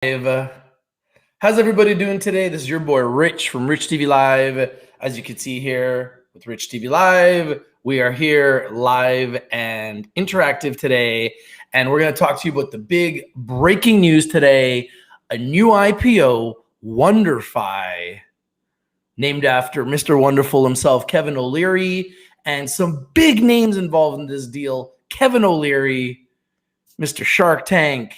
How's everybody doing today? This is your boy Rich from Rich TV Live. As you can see here with Rich TV Live, we are here live and interactive today. And we're going to talk to you about the big breaking news today. A new IPO, WonderFi, named after Mr. Wonderful himself, Kevin O'Leary, and some big names involved in this deal. Kevin O'Leary, Mr. Shark Tank,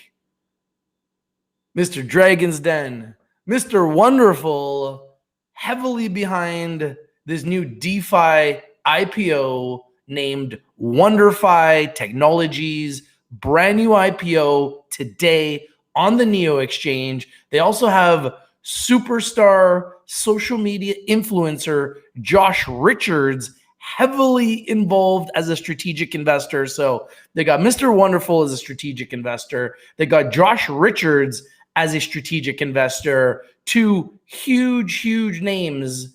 Mr. Dragon's Den, Mr. Wonderful, heavily behind this new DeFi IPO named WonderFi Technologies, brand new IPO today on the Neo Exchange. They also have superstar social media influencer Josh Richards heavily involved as a strategic investor. So they got Mr. Wonderful as a strategic investor. They got Josh Richards as a strategic investor. Two huge names.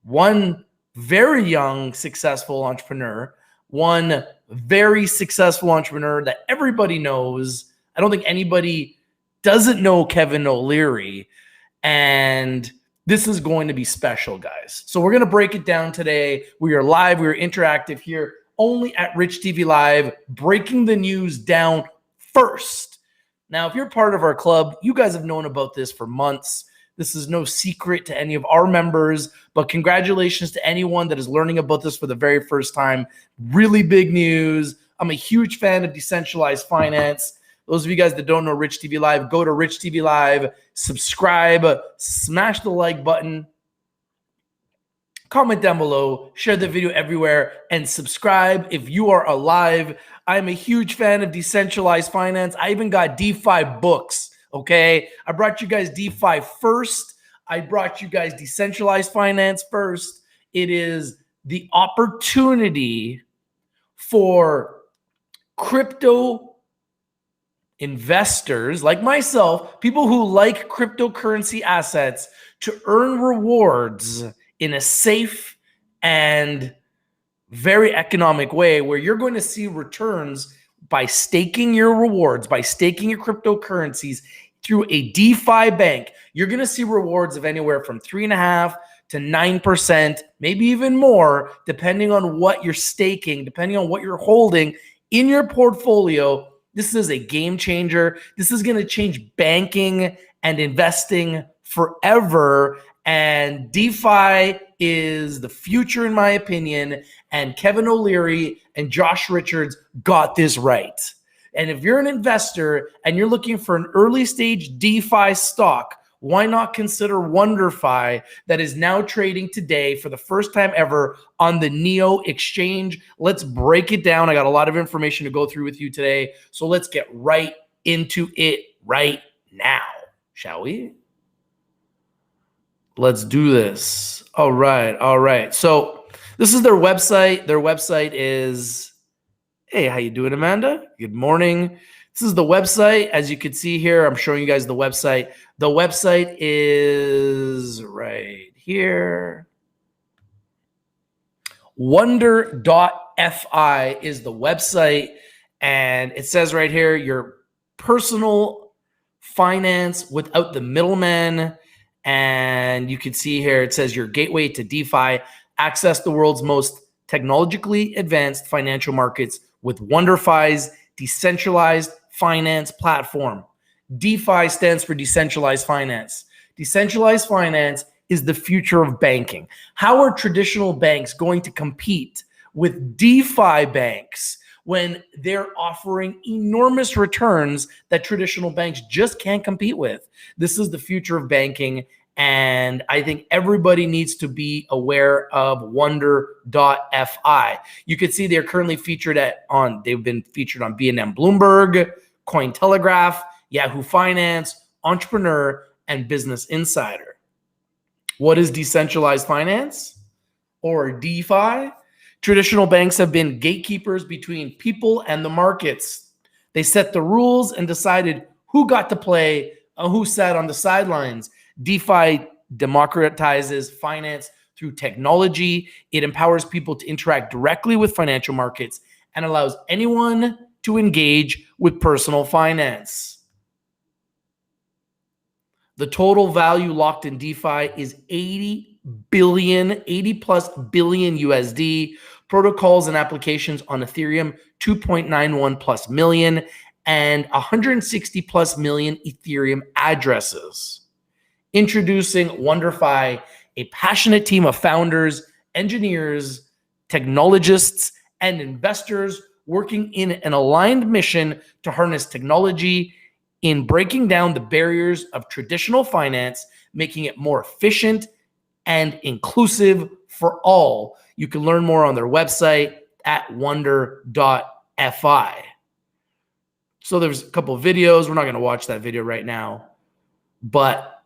One very young, successful entrepreneur. One very successful entrepreneur that everybody knows. I don't think anybody doesn't know Kevin O'Leary. And this is going to be special, guys. So we're going to break it down today. We are live. We are interactive here only at Rich TV Live, breaking the news down first. Now, if you're part of our club, you guys have known about this for months. This is no secret to any of our members, but congratulations to anyone that is learning about this for the very first time. Really big news. I'm a huge fan of decentralized finance. Those of you guys that don't know Rich TV Live, go to Rich TV Live, subscribe, smash the like button, comment down below, share the video everywhere, and subscribe if you are alive. I'm a huge fan of decentralized finance. I even got DeFi books, okay? I brought you guys DeFi first. I brought you guys decentralized finance first. It is the opportunity for crypto investors like myself, people who like cryptocurrency assets, to earn rewards in a safe and very economic way, where you're going to see returns by staking your rewards, by staking your cryptocurrencies through a DeFi bank. You're going to see rewards of anywhere from 3.5% to 9%, maybe even more, depending on what you're staking, depending on what you're holding in your portfolio. This is a game changer. This is going to change banking and investing forever. And DeFi is the future, in my opinion. And Kevin O'Leary and Josh Richards got this right. And if you're an investor and you're looking for an early stage DeFi stock, why not consider WonderFi, that is now trading today for the first time ever on the Neo Exchange? Let's break it down. I got a lot of information to go through with you today. So let's get right into it right now, shall we? Let's do this. All right. So this is their website. Their website is, hey, how you doing, Amanda? Good morning. This is the website. As you can see here, I'm showing you guys the website. The website is right here. Wonder.fi is the website. And it says right here, your personal finance without the middleman. And you can see here, it says your gateway to DeFi. Access the world's most technologically advanced financial markets with WonderFi's decentralized finance platform. DeFi stands for decentralized finance. Decentralized finance is the future of banking. How are traditional banks going to compete with DeFi banks when they're offering enormous returns that traditional banks just can't compete with? This is the future of banking, and I think everybody needs to be aware of Wonder.fi. You can see they're currently featured they've been featured on BNM Bloomberg, Cointelegraph, Yahoo Finance, Entrepreneur, and Business Insider. What is decentralized finance or DeFi? Traditional banks have been gatekeepers between people and the markets. They set the rules and decided who got to play and who sat on the sidelines. DeFi democratizes finance through technology. It empowers people to interact directly with financial markets and allows anyone to engage with personal finance. The total value locked in DeFi is 80 plus billion USD. Protocols and applications on Ethereum, 2.91 plus million, and 160 plus million Ethereum addresses. Introducing WonderFi, a passionate team of founders, engineers, technologists, and investors working in an aligned mission to harness technology in breaking down the barriers of traditional finance, making it more efficient and inclusive for all. You can learn more on their website at wonder.fi. So there's a couple of videos. We're not going to watch that video right now. But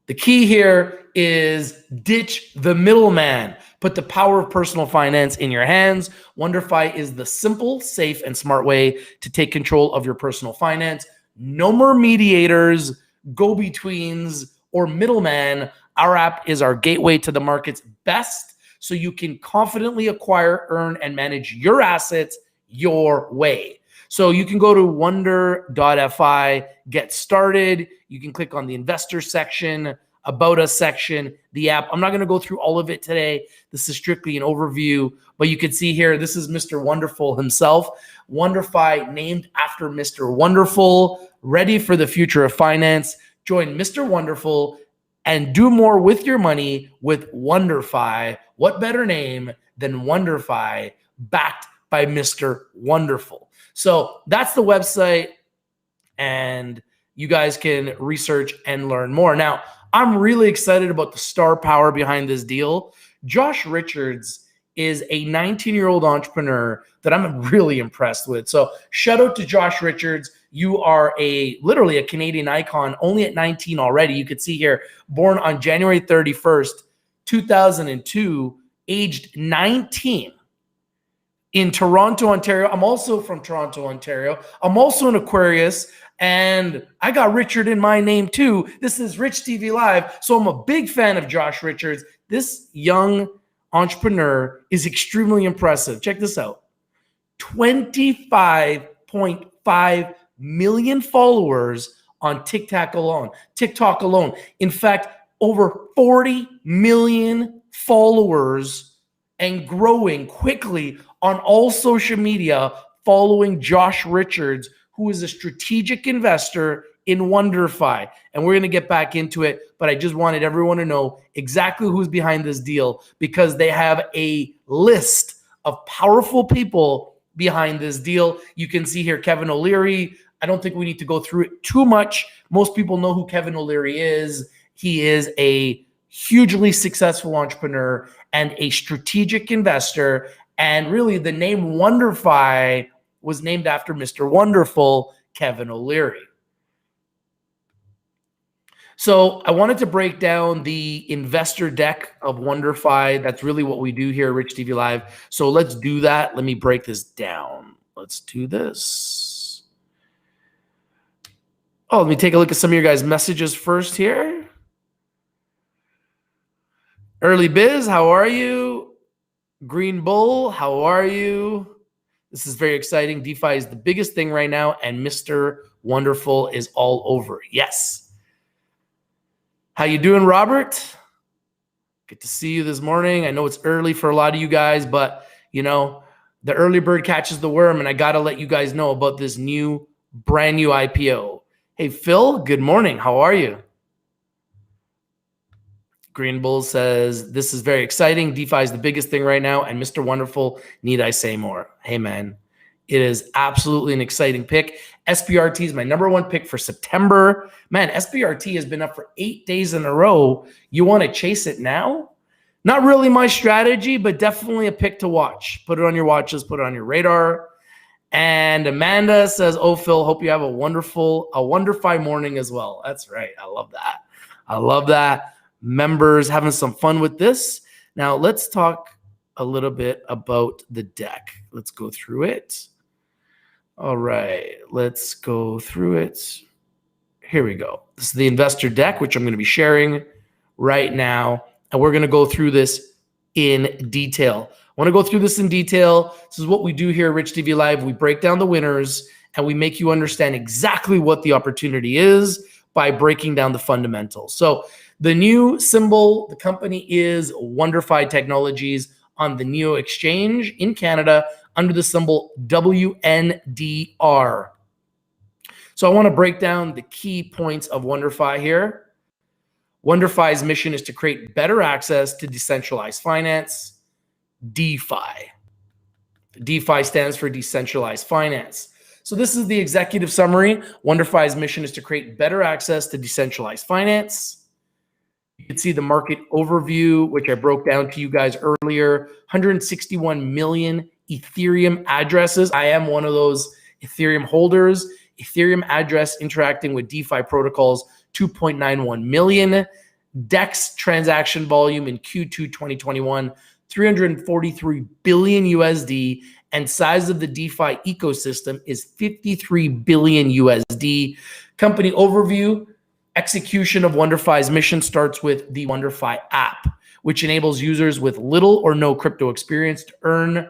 the key here is ditch the middleman. Put the power of personal finance in your hands. WonderFi is the simple, safe, and smart way to take control of your personal finance. No more mediators, go-betweens, or middleman. Our app is our gateway to the market's best, so you can confidently acquire, earn, and manage your assets your way. So you can go to wonder.fi, get started. You can click on the investor section, about us section, the app. I'm not going to go through all of it today. This is strictly an overview, but you can see here, this is Mr. Wonderful himself. WonderFi named after Mr. Wonderful, ready for the future of finance. Join Mr. Wonderful and do more with your money with WonderFi. What better name than WonderFi, backed by Mr. Wonderful? So that's the website, and you guys can research and learn more. Now, I'm really excited about the star power behind this deal. Josh Richards is a 19-year-old entrepreneur that I'm really impressed with. So shout out to Josh Richards. You are literally a Canadian icon, only at 19 already. You could see here, born on January 31st, 2002, aged 19 in Toronto, Ontario. I'm also from Toronto, Ontario. I'm also an Aquarius, and I got Richard in my name too. This is Rich TV Live, so I'm a big fan of Josh Richards. This young entrepreneur is extremely impressive. Check this out. 25.5 million followers on TikTok alone. In fact, over 40 million followers and growing quickly on all social media following Josh Richards, who is a strategic investor in WonderFi. And we're going to get back into it, but I just wanted everyone to know exactly who's behind this deal, because they have a list of powerful people behind this deal. You can see here Kevin O'Leary. I don't think we need to go through it too much. Most people know who Kevin O'Leary is. He is a hugely successful entrepreneur and a strategic investor. And really, the name WonderFi was named after Mr. Wonderful, Kevin O'Leary. So I wanted to break down the investor deck of WonderFi. That's really what we do here at Rich TV Live. So let's do that. Let me break this down. Let's do this. Oh, let me take a look at some of your guys' messages first here. Early Biz, how are you? Green Bull, how are you? This is very exciting. DeFi is the biggest thing right now, and Mr. Wonderful is all over. Yes. How you doing, Robert? Good to see you this morning. I know it's early for a lot of you guys, but, you know, the early bird catches the worm, and I got to let you guys know about this brand new IPO. Hey, Phil, good morning. How are you? Green Bull says, this is very exciting. DeFi is the biggest thing right now, and Mr. Wonderful, need I say more? Hey, man, it is absolutely an exciting pick. SBRT is my #1 pick for September. Man, SBRT has been up for 8 days in a row. You want to chase it now? Not really my strategy, but definitely a pick to watch. Put it on your watch list, put it on your radar. And Amanda says, oh, Phil, hope you have a WonderFi morning as well. That's right. I love that. I love that. Members having some fun with this. Now let's talk a little bit about the deck. Let's go through it. All right, let's go through it. Here we go. This is the investor deck, which I'm going to be sharing right now. And we're going to go through this in detail. I want to go through this in detail. This is what we do here at Rich TV Live. We break down the winners and we make you understand exactly what the opportunity is. by breaking down the fundamentals. So the new symbol, the company is WonderFi Technologies on the NEO Exchange in Canada under the symbol WNDR. So I want to break down the key points of WonderFi here. WonderFi's mission is to create better access to decentralized finance, DeFi. DeFi stands for decentralized finance. So this is the executive summary. WonderFi's mission is to create better access to decentralized finance. You can see the market overview, which I broke down to you guys earlier. 161 million Ethereum addresses. I am one of those Ethereum holders. Ethereum address interacting with DeFi protocols, 2.91 million. DEX transaction volume in Q2 2021, 343 billion USD, and size of the DeFi ecosystem is 53 billion USD. Company overview. Execution of WonderFi's mission starts with the WonderFi app, which enables users with little or no crypto experience to earn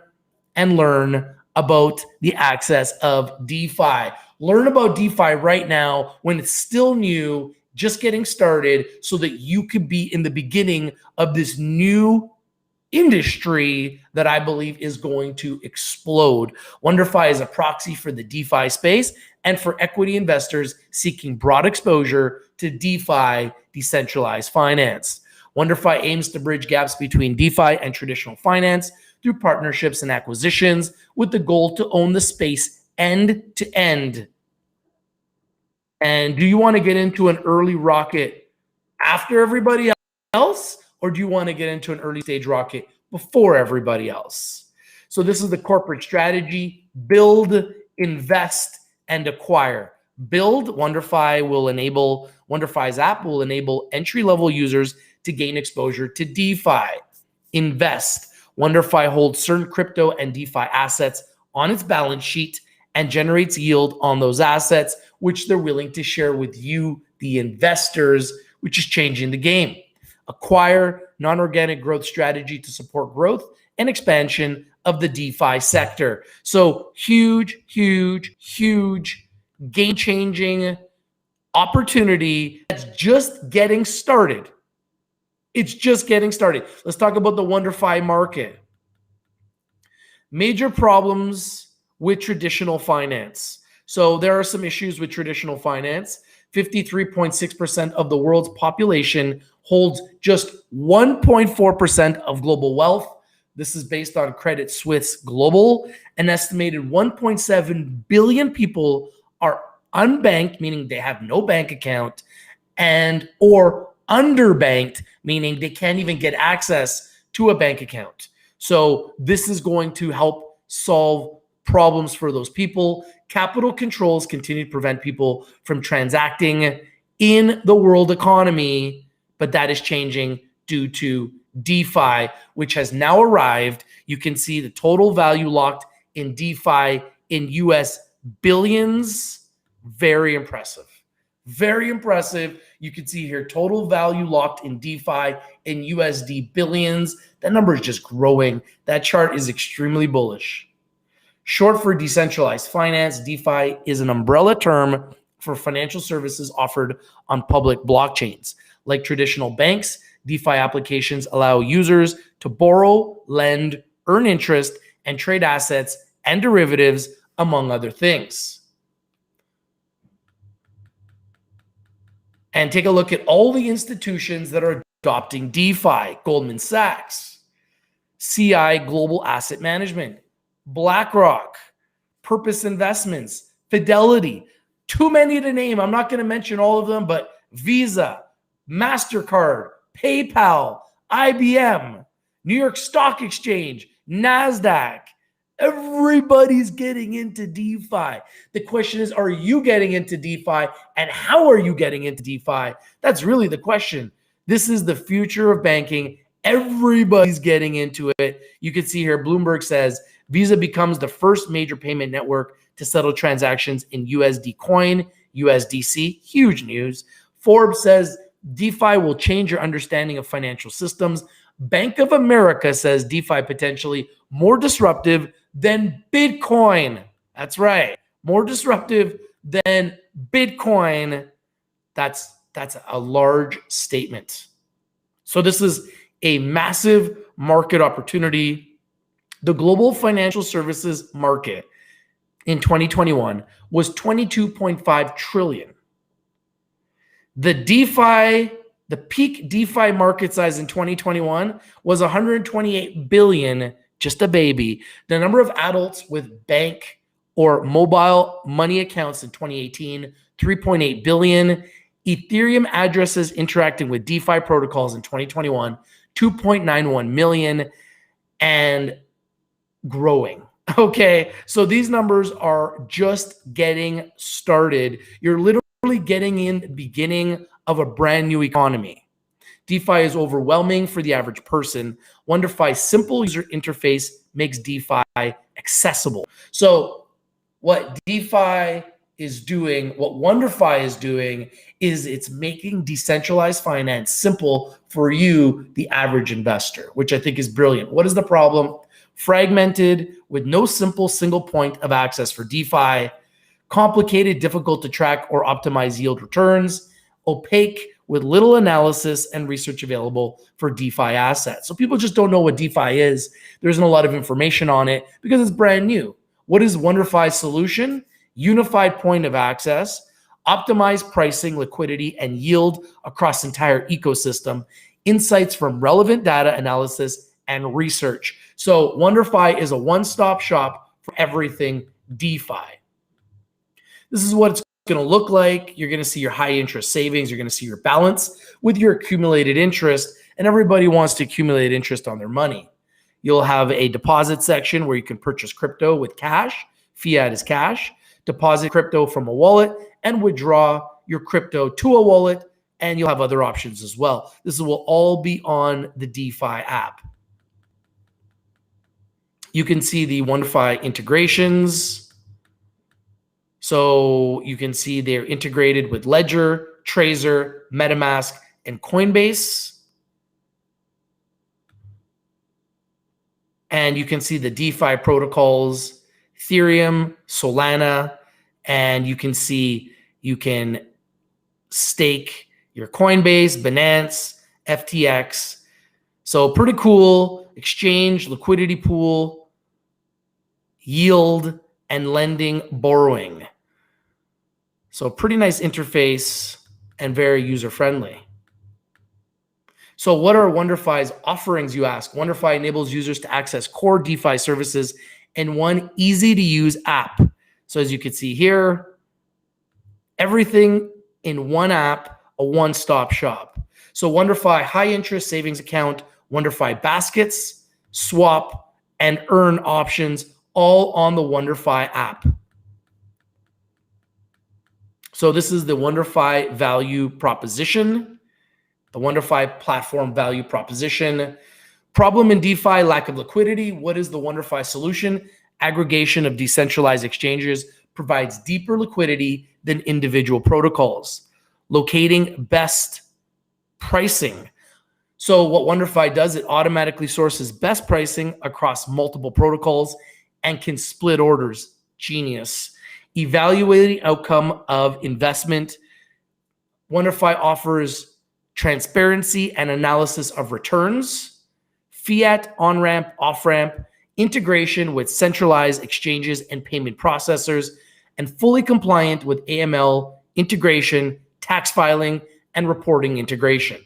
and learn about the access of DeFi. Learn about DeFi right now when it's still new, just getting started, so that you could be in the beginning of this new industry that I believe is going to explode. WonderFi is a proxy for the DeFi space and for equity investors seeking broad exposure to DeFi, decentralized finance. WonderFi aims to bridge gaps between DeFi and traditional finance through partnerships and acquisitions with the goal to own the space end to end. And do you want to get into an early rocket after everybody else, or do you want to get into an early stage rocket before everybody else? So this is the corporate strategy: build, invest, and acquire. Build, WonderFi's app will enable entry-level users to gain exposure to DeFi. Invest, WonderFi holds certain crypto and DeFi assets on its balance sheet and generates yield on those assets, which they're willing to share with you, the investors, which is changing the game. Acquire, non-organic growth strategy to support growth and expansion of the DeFi sector. So huge, huge, huge, game-changing opportunity that's just getting started. It's just getting started. Let's talk about the WonderFi market. Major problems with traditional finance. So there are some issues with traditional finance. 53.6% of the world's population holds just 1.4% of global wealth. This is based on Credit Suisse Global. An estimated 1.7 billion people are unbanked, meaning they have no bank account, and or underbanked, meaning they can't even get access to a bank account. So this is going to help solve problems for those people. Capital controls continue to prevent people from transacting in the world economy, but that is changing due to DeFi, which has now arrived. You can see the total value locked in DeFi in US billions. Very impressive. Very impressive. You can see here total value locked in DeFi in USD billions. That number is just growing. That chart is extremely bullish. Short for decentralized finance, DeFi is an umbrella term for financial services offered on public blockchains. Like traditional banks, DeFi applications allow users to borrow, lend, earn interest, and trade assets and derivatives, among other things. And take a look at all the institutions that are adopting DeFi: Goldman Sachs, CI Global Asset Management, BlackRock, Purpose Investments, Fidelity. Too many to name. I'm not going to mention all of them, but Visa, MasterCard, PayPal, IBM, New York Stock Exchange, NASDAQ. Everybody's getting into DeFi. The question is, are you getting into DeFi, and how are you getting into DeFi? That's really the question. This is the future of banking. Everybody's getting into it. You can see here, Bloomberg says Visa becomes the first major payment network to settle transactions in USD coin, USDC. Huge news. Forbes says DeFi will change your understanding of financial systems. Bank of America says DeFi potentially more disruptive than Bitcoin. That's right. More disruptive than Bitcoin. That's a large statement. So this is a massive market opportunity. The global financial services market in 2021 was 22.5 trillion. The peak DeFi market size in 2021 was 128 billion, just a baby. The number of adults with bank or mobile money accounts in 2018, 3.8 billion. Ethereum addresses interacting with DeFi protocols in 2021, 2.91 million, and growing. Okay, so these numbers are just getting started. You're literally getting in the beginning of a brand new economy. DeFi is overwhelming for the average person. WonderFi's simple user interface makes DeFi accessible. So what DeFi is doing, what WonderFi is doing, is it's making decentralized finance simple for you, the average investor, which I think is brilliant. What is the problem? Fragmented with no simple single point of access for DeFi, complicated, difficult to track or optimize yield returns, opaque with little analysis and research available for DeFi assets. So people just don't know what DeFi is. There isn't a lot of information on it because it's brand new. What is WonderFi's solution? Unified point of access, optimized pricing, liquidity, and yield across the entire ecosystem, insights from relevant data analysis and research. So WonderFi is a one-stop shop for everything DeFi. This is what it's going to look like. You're going to see your high interest savings. You're going to see your balance with your accumulated interest, and everybody wants to accumulate interest on their money. You'll have a deposit section where you can purchase crypto with cash. Fiat is cash. Deposit crypto from a wallet and withdraw your crypto to a wallet, and you'll have other options as well. This will all be on the DeFi app. You can see the WonderFi integrations. So you can see they're integrated with Ledger, Trezor, MetaMask, and Coinbase. And you can see the DeFi protocols, Ethereum, Solana, and you can see you can stake your Coinbase, Binance, FTX. So pretty cool. Exchange, liquidity pool, yield, and lending, borrowing. So pretty nice interface and very user-friendly. So what are WonderFi's offerings, you ask? WonderFi enables users to access core DeFi services in one easy-to-use app. So as you can see here, everything in one app, a one-stop shop. So WonderFi high-interest savings account, WonderFi baskets, swap, and earn options, all on the WonderFi app. So this is the WonderFi value proposition, the WonderFi platform value proposition. Problem in DeFi, lack of liquidity. What is the WonderFi solution? Aggregation of decentralized exchanges provides deeper liquidity than individual protocols. Locating best pricing. So what WonderFi does, it automatically sources best pricing across multiple protocols and can split orders. Genius. Evaluating outcome of investment. WonderFi offers transparency and analysis of returns, fiat on-ramp, off-ramp, integration with centralized exchanges and payment processors, and fully compliant with AML integration, tax filing, and reporting integration.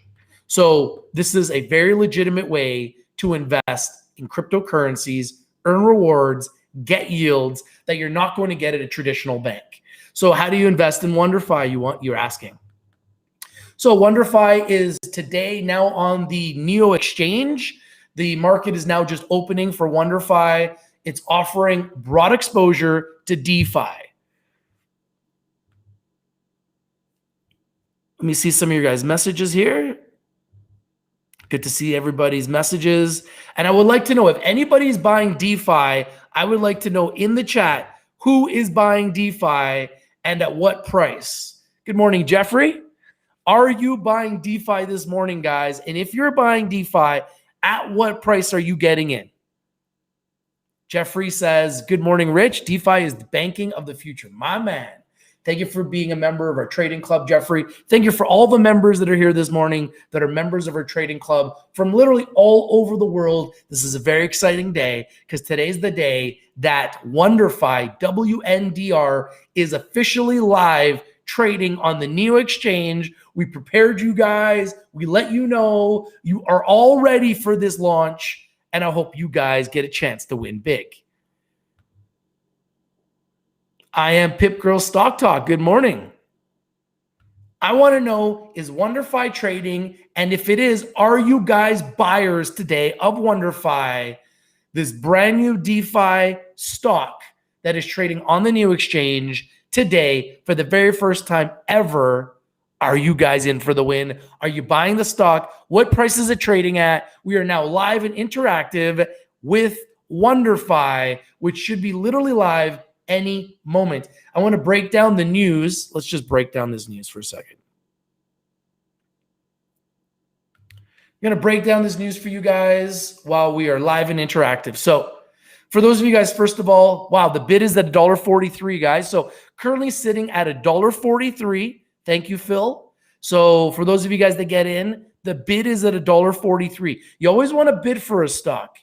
So this is a very legitimate way to invest in cryptocurrencies, earn rewards, get yields that you're not going to get at a traditional bank. So how do you invest in WonderFi, you're asking? So WonderFi is today now on the Neo exchange. The market is now just opening for WonderFi. It's offering broad exposure to DeFi. Let me see some of your guys' messages here. Good to see everybody's messages. And I would like to know if anybody's buying DeFi, I would like to know in the chat who is buying DeFi and at what price. Good morning, Jeffrey. Are you buying DeFi this morning, guys? And if you're buying DeFi, at what price are you getting in? Jeffrey says, good morning, Rich. DeFi is the banking of the future. My man. Thank you for being a member of our trading club, Jeffrey. Thank you for all the members that are here this morning that are members of our trading club from literally all over the world. This is a very exciting day because today's the day that WonderFi, WNDR, is officially live trading on the NEO exchange. We prepared you guys. We let you know you are all ready for this launch, and I hope you guys get a chance to win big. I am Pip Girl Stock Talk. Good morning. I want to know, is WonderFi trading? And if it is, are you guys buyers today of WonderFi, this brand new DeFi stock that is trading on the NEO exchange today for the very first time ever? Are you guys in for the win? Are you buying the stock? What price is it trading at? We are now live and interactive with WonderFi, which should be literally live any moment. I want to break down the news. Let's just break down this news for a second. I'm going to break down this news for you guys while we are live and interactive. So for those of you guys, first of all, wow, the bid is at $1.43, guys. So currently sitting at $1.43. Thank you, Phil. So for those of you guys that get in, the bid is at $1.43. You always want to bid for a stock.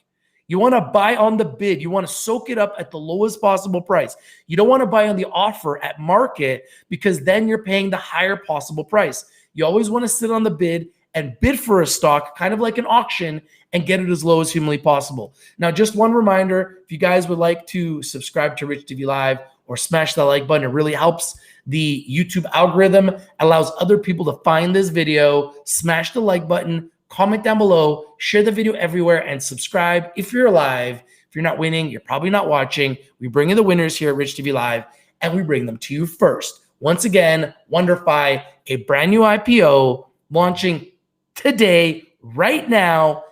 You want to buy on the bid. You want to soak it up at the lowest possible price. You don't want to buy on the offer at market because then you're paying the higher possible price. You always want to sit on the bid and bid for a stock, kind of like an auction, and get it as low as humanly possible. Now, just one reminder, if you guys would like to subscribe to Rich TV Live or smash that like button, it really helps the YouTube algorithm, allows other people to find this video. Smash the like button, comment down below, share the video everywhere, and subscribe if you're alive. If you're not winning, you're probably not watching. We bring in the winners here at Rich TV Live, and we bring them to you first. Once again, WonderFi, a brand new IPO launching today, right now,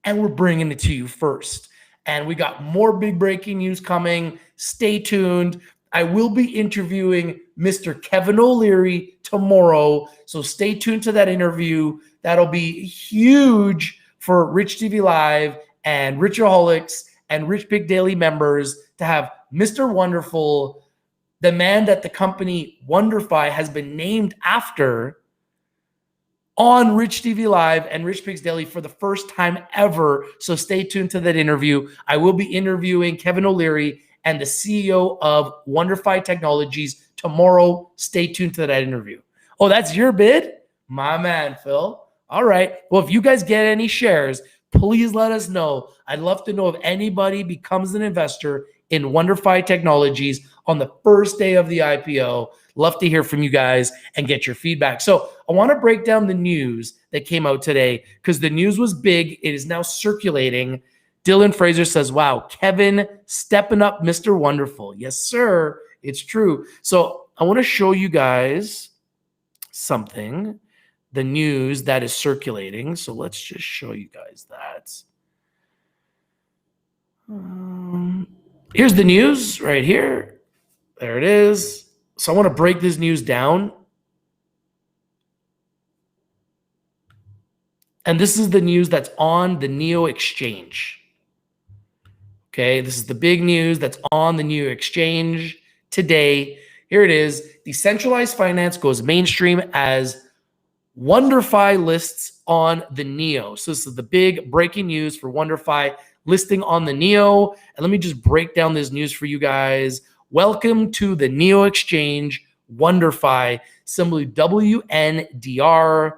and we're bringing it to you first. And we got more big breaking news coming. Stay tuned. I will be interviewing Mr. Kevin O'Leary tomorrow, so stay tuned to that interview. That'll be huge for Rich TV Live and Richaholics and Rich Big Daily members to have Mr. Wonderful, the man that the company WonderFi has been named after, on Rich TV Live and Rich Pig's Daily for the first time ever. So stay tuned to that interview. I will be interviewing Kevin O'Leary and the CEO of WonderFi Technologies tomorrow. Stay tuned to that interview. Oh, that's your bid? My man, Phil. All right. Well, if you guys get any shares, please let us know. I'd love to know if anybody becomes an investor in WonderFi Technologies on the first day of the IPO. Love to hear from you guys and get your feedback. So I want to break down the news that came out today because the news was big. It is now circulating. Dylan Fraser says, wow, Kevin stepping up Mr. Wonderful. Yes, sir. It's true. So I want to show you guys something, the news that is circulating. So let's just show you guys that. Here's the news right here. There it is. So I want to break this news down. And this is the news that's on the NEO exchange. Okay, this is the big news that's on the NEO exchange today. Here it is. Decentralized finance goes mainstream as WonderFi lists on the NEO. So this is the big breaking news for WonderFi listing on the NEO. And let me just break down this news for you guys. Welcome to the NEO exchange, WonderFi, symbol WNDR,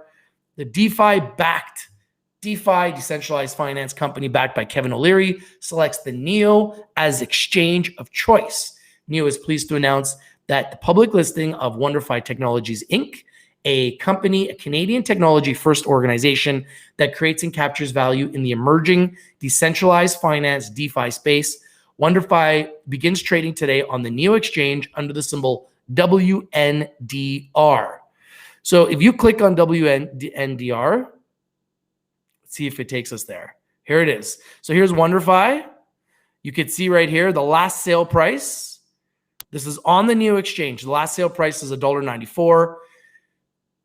the DeFi-backed DeFi, decentralized finance company backed by Kevin O'Leary, selects the NEO as exchange of choice. NEO is pleased to announce that the public listing of WonderFi Technologies Inc., a company, a Canadian technology-first organization that creates and captures value in the emerging decentralized finance DeFi space. WonderFi begins trading today on the NEO exchange under the symbol WNDR. So if you click on WNDR, let's see if it takes us there. Here it is. So here's WonderFi. You could see right here the last sale price. This is on the NEO exchange. The last sale price is $1.94.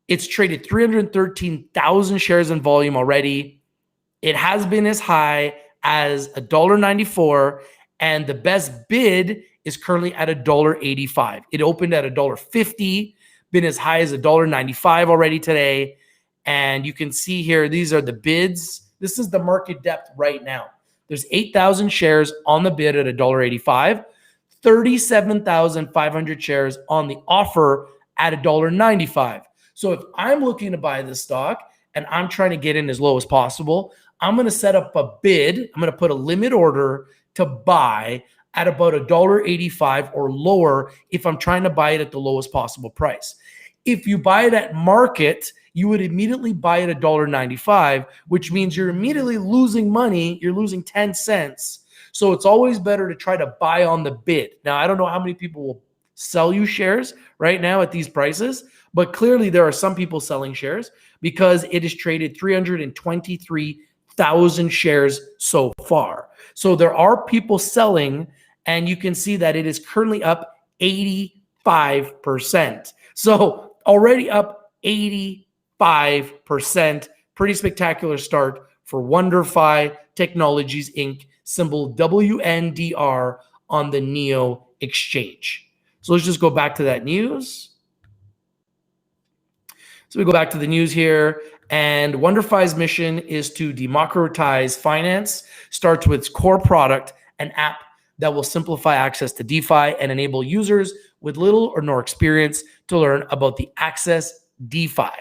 It's traded 313,000 shares in volume already. It has been as high as $1.94, and the best bid is currently at $1.85. It opened at $1.50, been as high as $1.95 already today. And you can see here, these are the bids. This is the market depth right now. There's 8,000 shares on the bid at $1.85, 37,500 shares on the offer at $1.95. So if I'm looking to buy this stock and I'm trying to get in as low as possible, I'm going to set up a bid. I'm going to put a limit order to buy at about $1.85 or lower if I'm trying to buy it at the lowest possible price. If you buy it at market, you would immediately buy it at $1.95, which means you're immediately losing money. You're losing 10 cents. So it's always better to try to buy on the bid. Now, I don't know how many people will sell you shares right now at these prices, but clearly there are some people selling shares because it is traded 323,000 shares so far. So there are people selling, and you can see that it is currently up 85%. So already up 85%. Pretty spectacular start for WonderFi Technologies Inc., symbol WNDR on the NEO exchange. So let's just go back to that news. So we go back to the news here, and WonderFi's mission is to democratize finance. Starts with its core product, an app that will simplify access to DeFi and enable users with little or no experience to learn about the Access DeFi.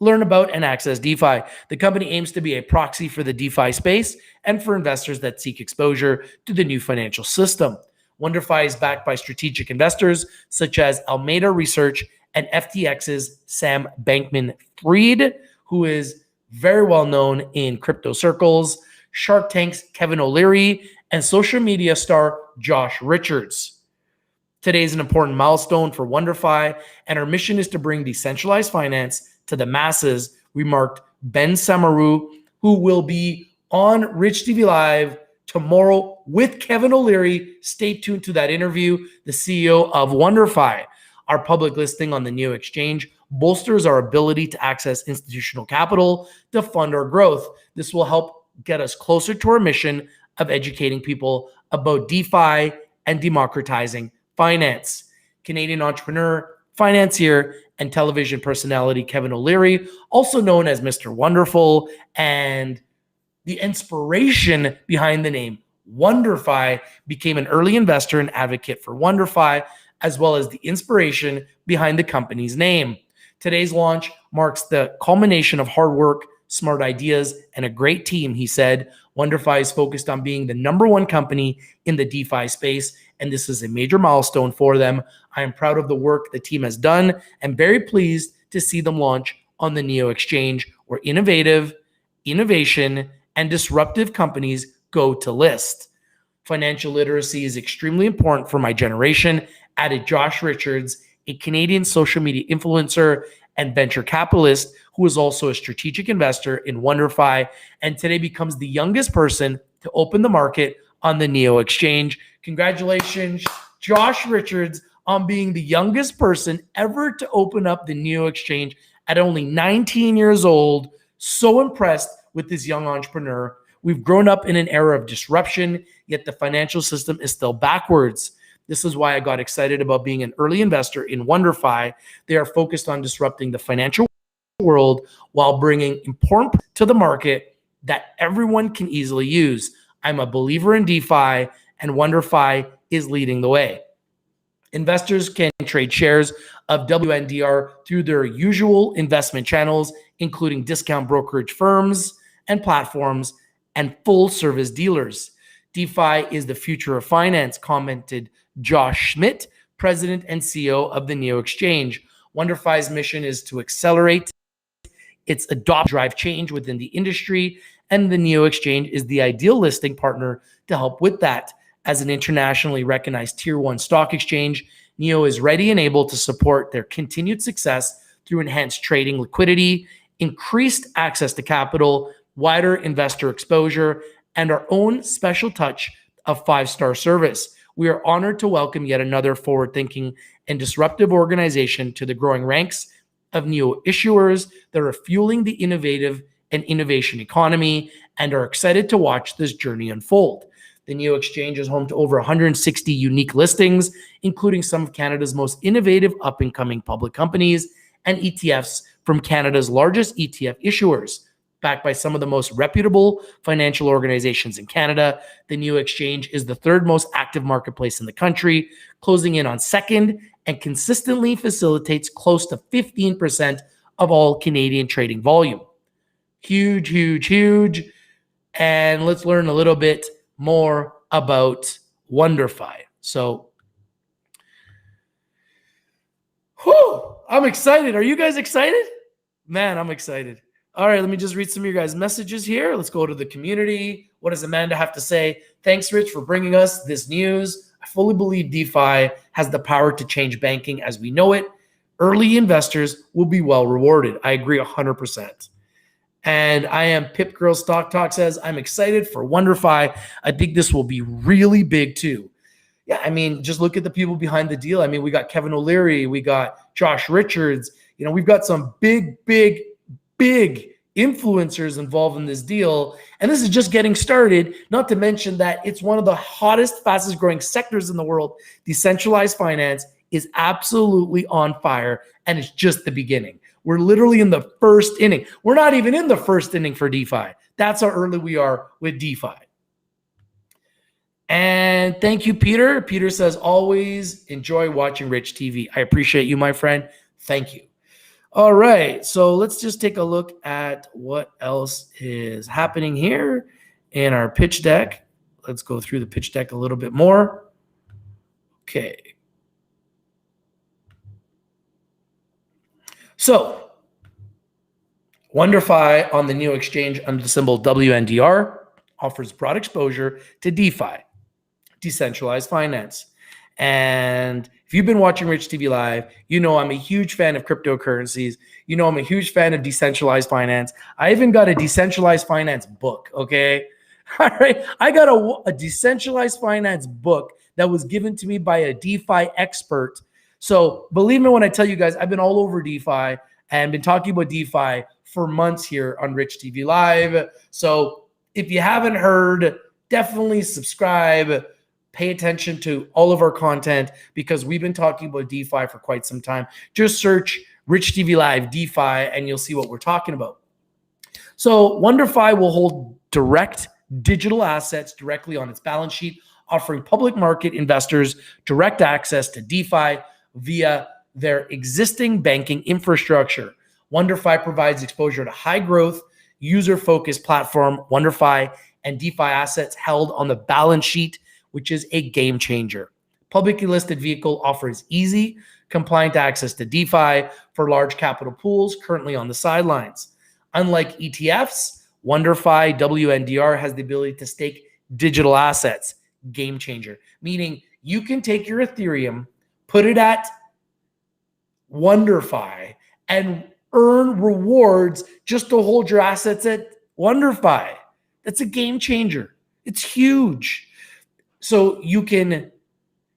Learn about and access DeFi. The company aims to be a proxy for the DeFi space and for investors that seek exposure to the new financial system. WonderFi is backed by strategic investors such as Alameda Research and FTX's Sam Bankman-Fried, who is very well known in crypto circles, Shark Tank's Kevin O'Leary, and social media star Josh Richards. Today is an important milestone for WonderFi, and our mission is to bring decentralized finance to the masses. Remarked Ben Samaroo, who will be on Rich TV Live tomorrow with Kevin O'Leary. Stay tuned to that interview. The CEO of WonderFi, our public listing on the NEO exchange, bolsters our ability to access institutional capital to fund our growth. This will help get us closer to our mission of educating people about DeFi and democratizing finance. Canadian entrepreneur, financier, and television personality Kevin O'Leary, also known as Mr. Wonderful, and the inspiration behind the name WonderFi, became an early investor and advocate for WonderFi, as well as the inspiration behind the company's name. Today's launch marks the culmination of hard work, smart ideas, and a great team, he said. WonderFi is focused on being the #1 company in the DeFi space, and this is a major milestone for them. I am proud of the work the team has done and very pleased to see them launch on the NEO exchange, where innovation, and disruptive companies go to list. Financial literacy is extremely important for my generation, added Josh Richards, a Canadian social media influencer and venture capitalist who is also a strategic investor in WonderFi, and today becomes the youngest person to open the market on the NEO exchange. Congratulations, Josh Richards, on being the youngest person ever to open up the NEO exchange at only 19 years old. So impressed with this young entrepreneur. We've grown up in an era of disruption, yet the financial system is still backwards. This is why I got excited about being an early investor in WonderFi. They are focused on disrupting the financial world while bringing important to the market that everyone can easily use. I'm a believer in DeFi, and WonderFi is leading the way. Investors can trade shares of WNDR through their usual investment channels, including discount brokerage firms and platforms and full-service dealers. DeFi is the future of finance, commented Josh Schmidt, president and CEO of the NEO exchange. WonderFi's mission is to accelerate its adoption, drive change within the industry, and the NEO exchange is the ideal listing partner to help with that. As an internationally recognized Tier 1 stock exchange, NEO is ready and able to support their continued success through enhanced trading liquidity, increased access to capital, wider investor exposure, and our own special touch of 5-star service. We are honored to welcome yet another forward-thinking and disruptive organization to the growing ranks of NEO issuers that are fueling the innovative and innovation economy and are excited to watch this journey unfold. The new exchange is home to over 160 unique listings, including some of Canada's most innovative up-and-coming public companies and ETFs from Canada's largest ETF issuers. Backed by some of the most reputable financial organizations in Canada, the new exchange is the third most active marketplace in the country, closing in on second, and consistently facilitates close to 15% of all Canadian trading volume. Huge, huge, huge. And let's learn a little bit more about WonderFi. So, I'm excited. Are you guys excited? Man, I'm excited. All right, let me just read some of your guys' messages here. Let's go to the community. What does Amanda have to say? Thanks, Rich, for bringing us this news. I fully believe DeFi has the power to change banking as we know it. Early investors will be well rewarded. I agree 100%. And I am Pip Girl Stock Talk says, I'm excited for WonderFi. I think this will be really big too. Yeah, I mean, just look at the people behind the deal. I mean, we got Kevin O'Leary, we got Josh Richards. You know, we've got some big influencers involved in this deal. And this is just getting started, not to mention that it's one of the hottest, fastest growing sectors in the world. Decentralized finance is absolutely on fire, and it's just the beginning. We're literally in the first inning. We're not even in the first inning for DeFi. That's how early we are with DeFi. And thank you, Peter. Peter says, always enjoy watching Rich TV. I appreciate you, my friend. Thank you. All right, so let's just take a look at what else is happening here in our pitch deck. Let's go through the pitch deck a little bit more. Okay. So, WonderFi on the new exchange under the symbol WNDR offers broad exposure to DeFi, decentralized finance. And if you've been watching Rich TV Live, you know I'm a huge fan of cryptocurrencies. You know I'm a huge fan of decentralized finance. I even got a decentralized finance book, okay? All right, I got a decentralized finance book that was given to me by a DeFi expert. So believe me when I tell you guys, I've been all over DeFi and been talking about DeFi for months here on Rich TV Live. So if you haven't heard, definitely subscribe. Pay attention to all of our content because we've been talking about DeFi for quite some time. Just search Rich TV Live DeFi and you'll see what we're talking about. So WonderFi will hold direct digital assets directly on its balance sheet, offering public market investors direct access to DeFi via their existing banking infrastructure. WonderFi provides exposure to high growth, user-focused platform WonderFi and DeFi assets held on the balance sheet, which is a game changer. Publicly listed vehicle offers easy, compliant access to DeFi for large capital pools currently on the sidelines. Unlike ETFs, WonderFi WNDR has the ability to stake digital assets. Game changer. Meaning you can take your Ethereum, put it at WonderFi, and earn rewards just to hold your assets at WonderFi. That's a game changer. It's huge. So you can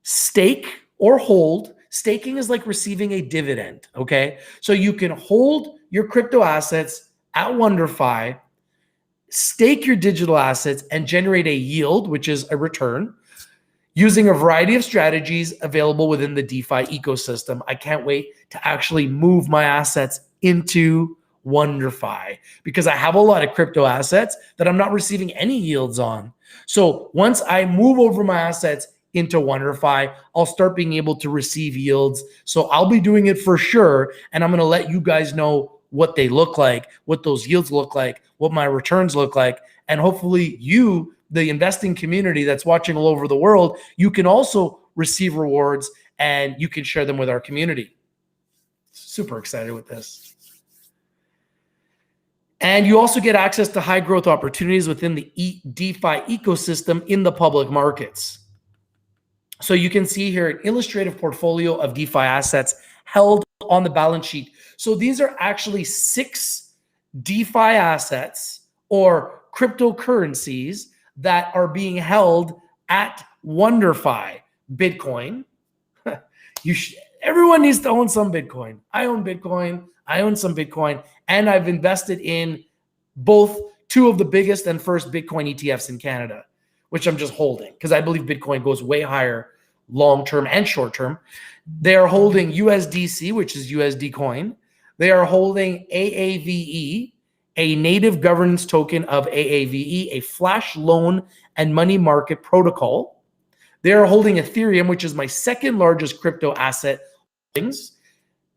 stake or hold. Staking is like receiving a dividend, okay? So you can hold your crypto assets at WonderFi, stake your digital assets, and generate a yield, which is a return, using a variety of strategies available within the DeFi ecosystem. I can't wait to actually move my assets into WonderFi because I have a lot of crypto assets that I'm not receiving any yields on. So once I move over my assets into WonderFi, I'll start being able to receive yields. So I'll be doing it for sure. And I'm going to let you guys know what they look like, what those yields look like, what my returns look like. And hopefully you, the investing community that's watching all over the world, you can also receive rewards and you can share them with our community. Super excited with this. And you also get access to high growth opportunities within the DeFi ecosystem in the public markets. So you can see here an illustrative portfolio of DeFi assets held on the balance sheet. So these are actually 6 DeFi assets or cryptocurrencies that are being held at WonderFi. Bitcoin. Everyone needs to own some Bitcoin. I own Bitcoin. I own some Bitcoin. And I've invested in both 2 of the biggest and first Bitcoin ETFs in Canada. which I'm just holding because I believe Bitcoin goes way higher long-term and short-term. They are holding USDC, which is USD coin. They are holding AAVE, a native governance token of AAVE, a flash loan and money market protocol. They are holding Ethereum, which is my second largest crypto asset holdings.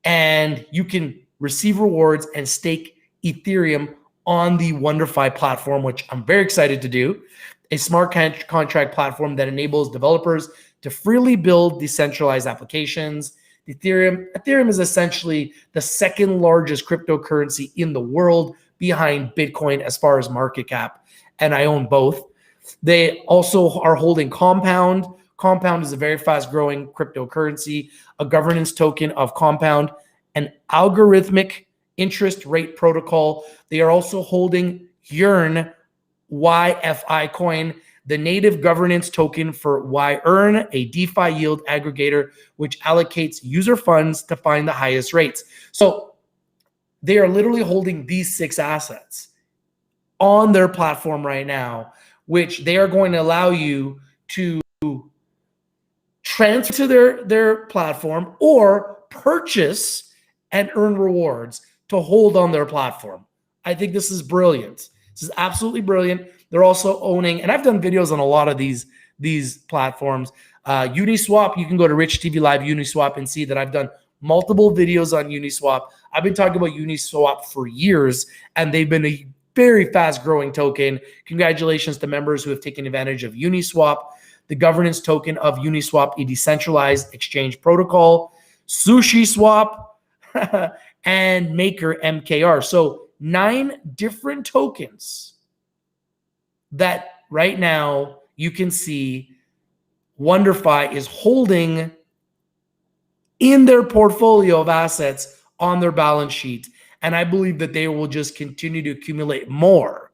And you can receive rewards and stake Ethereum on the WonderFi platform, which I'm very excited to do. A smart contract platform that enables developers to freely build decentralized applications. Ethereum is essentially the second largest cryptocurrency in the world behind Bitcoin as far as market cap, and I own both. They also are holding Compound. Compound is a very fast-growing cryptocurrency, a governance token of Compound, an algorithmic interest rate protocol. They are also holding Yearn, YFI coin, the native governance token for Yearn, a DeFi yield aggregator, which allocates user funds to find the highest rates. So they are literally holding these 6 assets on their platform right now, which they are going to allow you to transfer to their platform or purchase and earn rewards to hold on their platform. I think this is brilliant. This is absolutely brilliant. They're also owning, and I've done videos on a lot of these platforms. Uniswap, you can go to Rich TV Live Uniswap and see that I've done multiple videos on Uniswap. I've been talking about Uniswap for years, and they've been a very fast-growing token. Congratulations to members who have taken advantage of Uniswap, the governance token of Uniswap, a decentralized exchange protocol, SushiSwap, and Maker MKR. So 9 different tokens that right now you can see WonderFi is holding in their portfolio of assets on their balance sheet. And I believe that they will just continue to accumulate more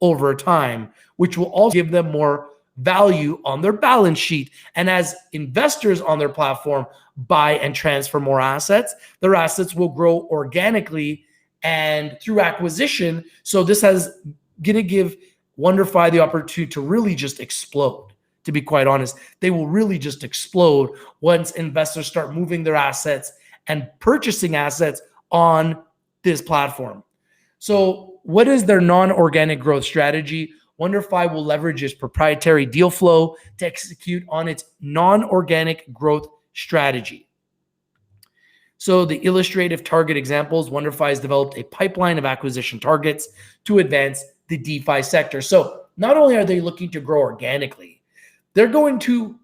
over time, which will also give them more value on their balance sheet. And as investors on their platform buy and transfer more assets, their assets will grow organically and through acquisition. So this is going to give WonderFi the opportunity to really just explode. To be quite honest, they will really just explode once investors start moving their assets and purchasing assets on this platform. So what is their non-organic growth strategy? WonderFi will leverage its proprietary deal flow to execute on its non-organic growth strategy. So the illustrative target examples, WonderFi has developed a pipeline of acquisition targets to advance the DeFi sector. So not only are they looking to grow organically, they're going to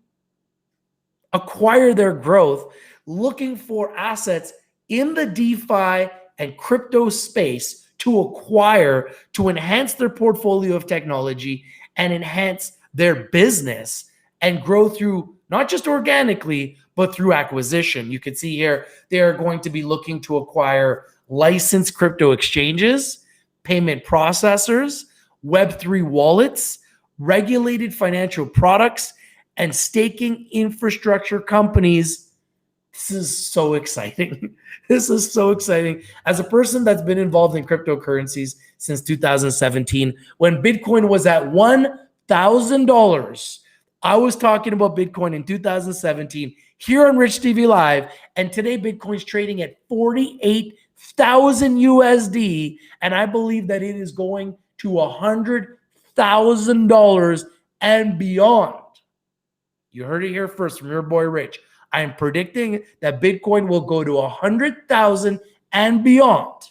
acquire their growth looking for assets in the DeFi and crypto space to acquire, to enhance their portfolio of technology and enhance their business and grow through not just organically, but through acquisition. You can see here, they are going to be looking to acquire licensed crypto exchanges, payment processors, Web3 wallets, regulated financial products, and staking infrastructure companies. This is so exciting. This is so exciting. As a person that's been involved in cryptocurrencies since 2017, when Bitcoin was at $1,000, I was talking about Bitcoin in 2017 here on Rich TV Live, and today Bitcoin's trading at 48,000 USD, and I believe that it is going to $100,000 and beyond. You heard it here first from your boy Rich. I am predicting that Bitcoin will go to 100,000 and beyond.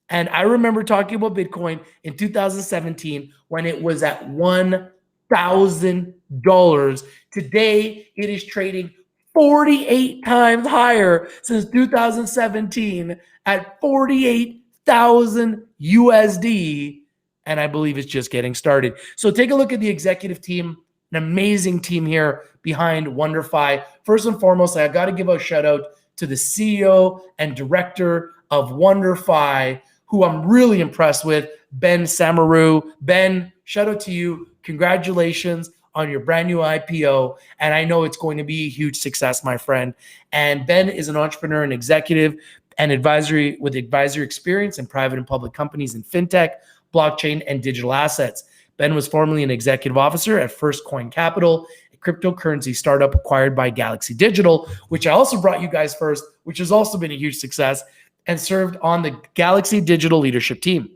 And I remember talking about Bitcoin in 2017 when it was at $1,000. Today, it is trading 48 times higher since 2017 at 48,000 USD. And I believe it's just getting started. So take a look at the executive team, an amazing team here behind WonderFi. First and foremost, I got to give a shout out to the CEO and director of WonderFi, who I'm really impressed with, Ben Samaroo. Ben, shout out to you. Congratulations on your brand new IPO. And I know it's going to be a huge success, my friend. And Ben is an entrepreneur and executive and advisory experience in private and public companies in fintech, blockchain, and digital assets. Ben was formerly an executive officer at First Coin Capital, a cryptocurrency startup acquired by Galaxy Digital, which I also brought you guys first, which has also been a huge success, and served on the Galaxy Digital leadership team.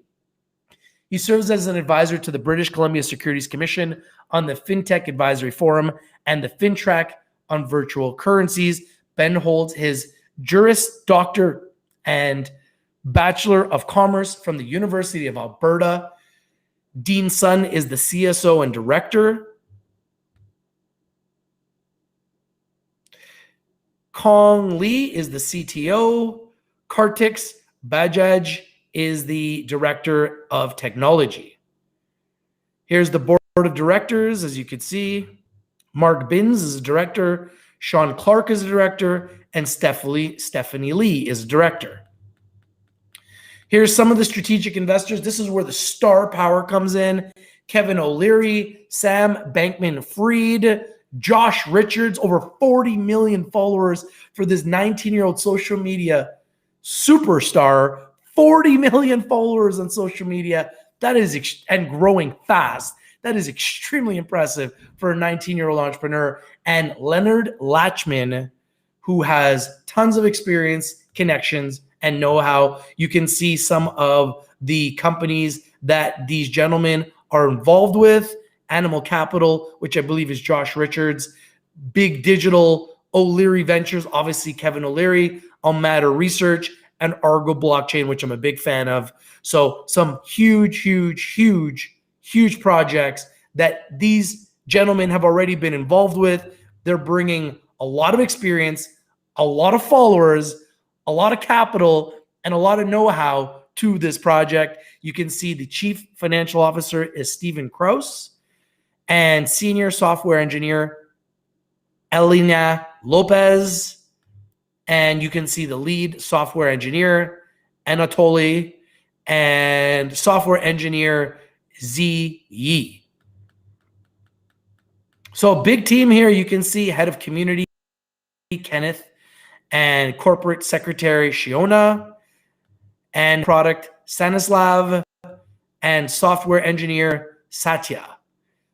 He serves as an advisor to the British Columbia Securities Commission on the FinTech Advisory Forum and the FinTrack on virtual currencies. Ben holds his Juris Doctor and Bachelor of Commerce from the University of Alberta. Dean Sun is the CSO and director. Kong Lee is the CTO. Kartix Bajaj is the director of technology. Here's the board of directors, as you can see. Mark Binns is a director. Sean Clark is a director. And Stephanie Lee is a director. Here's some of the strategic investors. This is where the star power comes in. Kevin O'Leary, Sam Bankman-Fried, Josh Richards, over 40 million followers for this 19-year-old social media superstar. 40 million followers on social media. That is, and growing fast. That is extremely impressive for a 19-year-old entrepreneur. And Leonard Lachman, who has tons of experience, connections, and know-how. You can see some of the companies that these gentlemen are involved with. Animal Capital, which I believe is Josh Richards. Big Digital, O'Leary Ventures, obviously Kevin O'Leary, Almatter Research, and Argo Blockchain, which I'm a big fan of. So some huge projects that these gentlemen have already been involved with. They're bringing a lot of experience, a lot of followers, a lot of capital, and a lot of know-how to this project. You can see the chief financial officer is Stephen Krause and senior software engineer Elena Lopez. And you can see the lead software engineer Anatoly and software engineer Z Yi. So a big team here. You can see head of community Kenneth and corporate secretary Shiona and product Stanislav and software engineer Satya.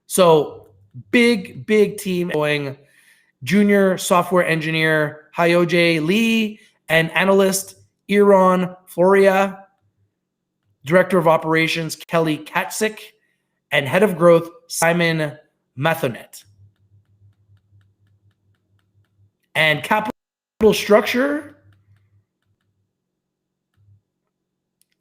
So big team going. Junior software engineer Hyoje Lee and analyst Iran Floria, director of operations Kelly Katsik, and head of growth Simon Mathonet. And capital structure,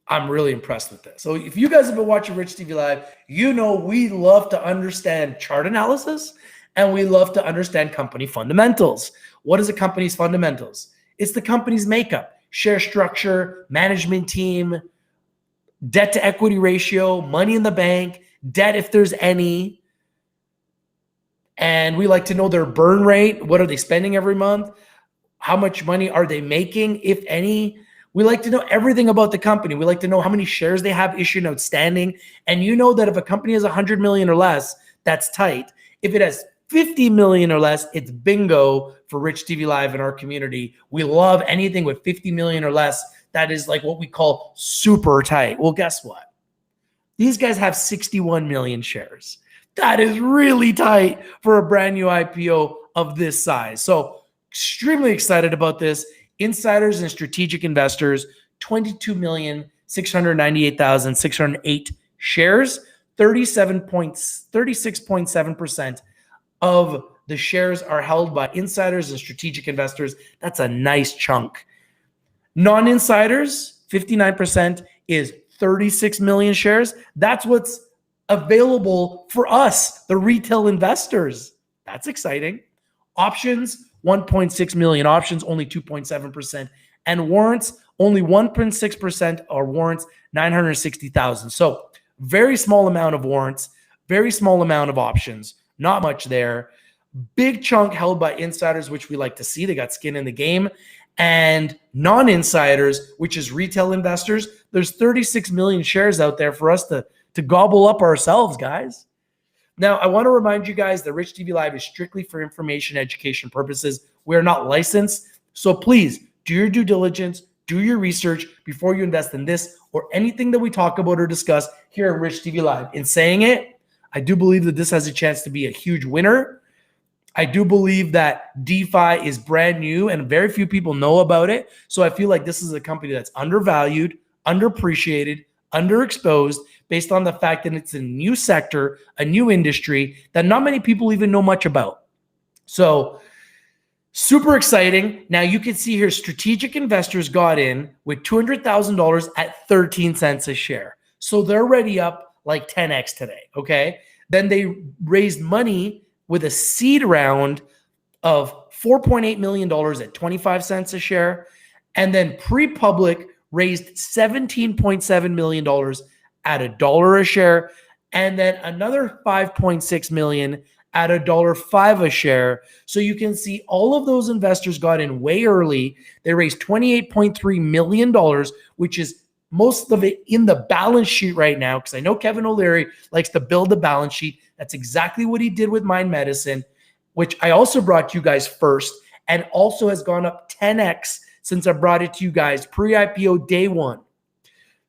I'm really impressed with this. So if you guys have been watching Rich TV Live, you know we love to understand chart analysis and we love to understand company fundamentals. What is a company's fundamentals? It's the company's makeup, share structure, management team, debt to equity ratio, money in the bank, debt if there's any. And we like to know their burn rate. What are they spending every month? How much money are they making, if any? We like to know everything about the company. We like to know how many shares they have issued and outstanding. And you know that if a company has 100 million or less, that's tight. If it has 50 million or less, it's bingo for Rich TV Live in our community. We love anything with 50 million or less. That is like what we call super tight. Well, guess what? These guys have 61 million shares. That is really tight for a brand new IPO of this size. So extremely excited about this. Insiders and strategic investors, 22,698,608 shares, 36.7% of the shares are held by insiders and strategic investors. That's a nice chunk. Non-insiders, 59% is 36 million shares. That's what's available for us, the retail investors. That's exciting. Options, 1.6 million options, only 2.7%. And warrants, only 1.6% are warrants, 960,000. So very small amount of warrants, very small amount of options, not much there. Big chunk held by insiders, which we like to see. They got skin in the game. And non-insiders, which is retail investors, there's 36 million shares out there for us to gobble up ourselves, guys. Now, I want to remind you guys that Rich TV Live is strictly for information education purposes. We are not licensed. So please do your due diligence, do your research before you invest in this or anything that we talk about or discuss here at Rich TV Live. In saying it, I do believe that this has a chance to be a huge winner. I do believe that DeFi is brand new and very few people know about it. So I feel like this is a company that's undervalued, underappreciated, underexposed based on the fact that it's a new sector, a new industry that not many people even know much about. So super exciting. Now you can see here strategic investors got in with $200,000 at 13 cents a share. So they're already up like 10x today, okay? Then they raised money with a seed round of $4.8 million at 25 cents a share. And then pre-public raised $17.7 million at $1 a share. And then another $5.6 million at $1.05 a share. So you can see all of those investors got in way early. They raised $28.3 million, which is most of it in the balance sheet right now, because I know Kevin O'Leary likes to build a balance sheet. That's exactly what he did with Mind Medicine, which I also brought to you guys first, and also has gone up 10x since I brought it to you guys pre-IPO day one.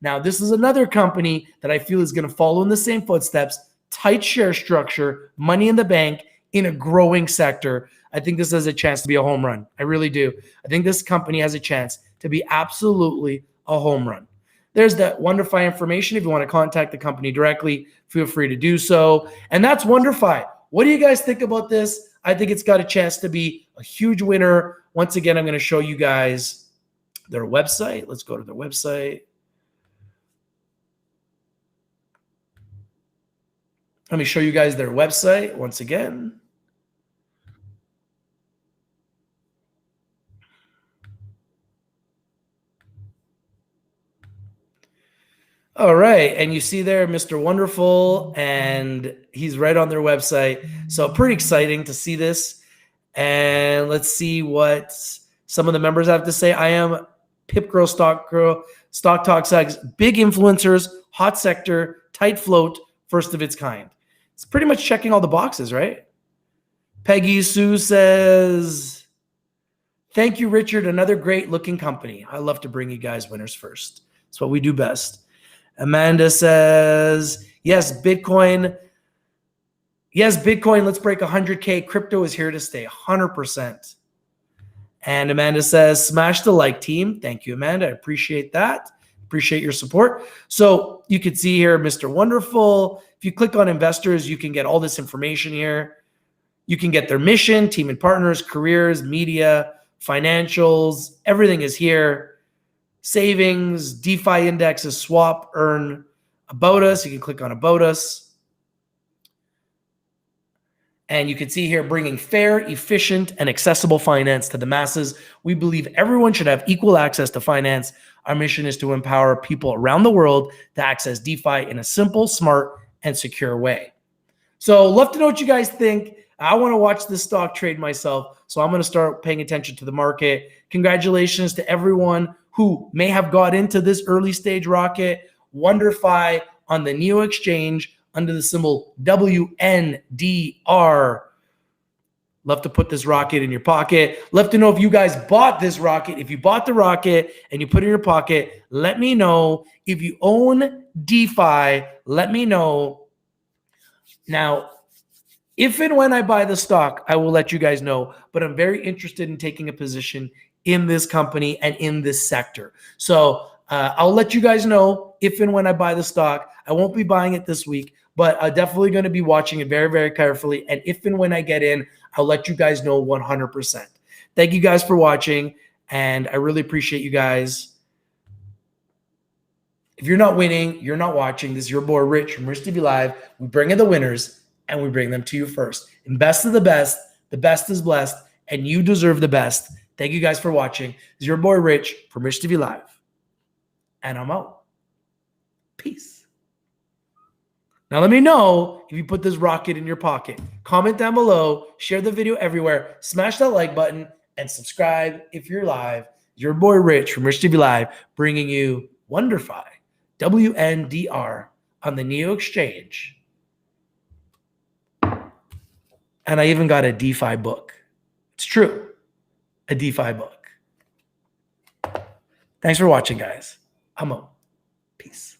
Now, this is another company that I feel is going to follow in the same footsteps, tight share structure, money in the bank in a growing sector. I think this has a chance to be a home run. I really do. I think this company has a chance to be absolutely a home run. There's the WonderFi information. If you want to contact the company directly, feel free to do so. And that's WonderFi. What do you guys think about this? I think it's got a chance to be a huge winner. Once again, I'm going to show you guys their website. Let's go to their website. Let me show you guys their website once again. All right, and you see there Mr. Wonderful, and he's right on their website. So pretty exciting to see this. And let's see what some of the members have to say. I am Pip Girl, Stock Talk Sags, big influencers, hot sector, tight float, first of its kind. It's pretty much checking all the boxes, right? Peggy Sue says, thank you, Richard. Another great looking company. I love to bring you guys winners first. It's what we do best. Amanda says, yes, Bitcoin. Yes, Bitcoin. Let's break 100K. Crypto is here to stay 100%. And Amanda says, smash the like team. Thank you, Amanda. I appreciate that. Appreciate your support. So you can see here, Mr. Wonderful. If you click on investors, you can get all this information here. You can get their mission, team and partners, careers, media, financials. Everything is here. Savings, DeFi indexes, swap, earn, about us. You can click on about us. And you can see here, bringing fair, efficient, and accessible finance to the masses. We believe everyone should have equal access to finance. Our mission is to empower people around the world to access DeFi in a simple, smart, and secure way. So love to know what you guys think. I want to watch this stock trade myself, so I'm going to start paying attention to the market. Congratulations to everyone who may have got into this early stage rocket. WonderFi on the Neo Exchange under the symbol WNDR. Love to put this rocket in your pocket. Love to know if you guys bought this rocket. If you bought the rocket and you put it in your pocket, let me know. If you own DeFi, let me know. Now, if and when I buy the stock, I will let you guys know, but I'm very interested in taking a position in this company and in this sector. So I'll let you guys know if and when I buy the stock. I won't be buying it this week, but I'm definitely going to be watching it very, very carefully. And if and when I get in, I'll let you guys know 100%. Thank you guys for watching, and I really appreciate you guys. If you're not winning, you're not watching. This is your boy Rich from Rich TV Live. We bring in the winners, and we bring them to you first. And best of the best is blessed, and you deserve the best. Thank you guys for watching. This is your boy Rich from Rich TV Live, and I'm out. Peace. Now let me know if you put this rocket in your pocket. Comment down below, share the video everywhere, smash that like button, and subscribe if you're live. Your boy Rich from Rich TV Live, bringing you WonderFi, WNDR on the Neo Exchange. And I even got a DeFi book. It's true, a DeFi book. Thanks for watching, guys. I'm out. Peace.